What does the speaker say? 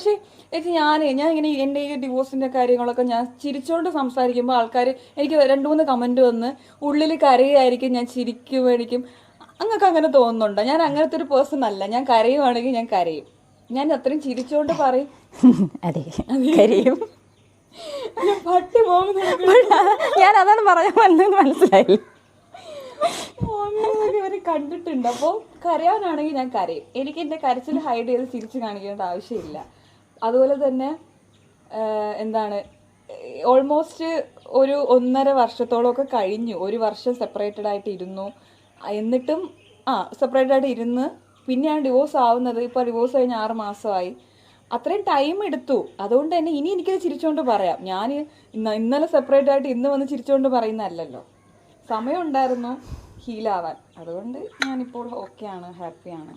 പക്ഷേ ചേച്ചി ഞാൻ ഇങ്ങനെ എൻ്റെ ഈ ഡിവോഴ്സിൻ്റെ കാര്യങ്ങളൊക്കെ ഞാൻ ചിരിച്ചുകൊണ്ട് സംസാരിക്കുമ്പോൾ ആൾക്കാർ എനിക്ക് 2-3 കമൻറ്റ് വന്ന് ഉള്ളിൽ കരയായിരിക്കും, ഞാൻ ചിരിക്കുമായിരിക്കും. അങ്ങക്ക് അങ്ങനെ തോന്നുന്നുണ്ടോ? ഞാൻ അങ്ങനത്തെ ഒരു പേഴ്സൺ അല്ല. ഞാൻ കരയുവാണെങ്കിൽ ഞാൻ കരയും. ഞാൻ അത്രയും ചിരിച്ചുകൊണ്ട് പറയും. അതെ, കരയും. പട്ടി പോകുന്ന ഞാൻ അതാണ് പറയാൻ വന്നതെന്ന് മനസ്സിലായില്ല. ഇവര് കണ്ടിട്ടുണ്ട്. അപ്പോൾ കരയാനാണെങ്കിൽ ഞാൻ കരയും. എനിക്ക് എൻ്റെ കരച്ചിൽ ഹൈഡ് ചെയ്ത് ചിരിച്ച് കാണിക്കേണ്ട ആവശ്യമില്ല. അതുപോലെ തന്നെ എന്താണ്, ഓൾമോസ്റ്റ് ഒരു 1.5 വർഷത്തോളമൊക്കെ കഴിഞ്ഞു. 1 വർഷം സെപ്പറേറ്റഡ് ആയിട്ട് ഇരുന്നു. എന്നിട്ടും സെപ്പറേറ്റഡ് ആയിട്ട് ഇരുന്ന് പിന്നെയാണ് ഡിവോഴ്സ് ആവുന്നത്. ഇപ്പോൾ ഡിവോഴ്സ് കഴിഞ്ഞ് 6 മാസമായി. അത്രയും ടൈം എടുത്തു. അതുകൊണ്ട് തന്നെ ഇനി എനിക്കത് ചിരിച്ചുകൊണ്ട് പറയാം. ഞാൻ ഇന്നലെ സെപ്പറേറ്റ് ആയിട്ട് ഇന്ന് വന്ന് ചിരിച്ചുകൊണ്ട് പറയുന്നതല്ലല്ലോ. സമയം ഉണ്ടായിരുന്നു ഹീലാവാൻ. അതുകൊണ്ട് ഞാനിപ്പോൾ ഓക്കെയാണ്, ഹാപ്പിയാണ്.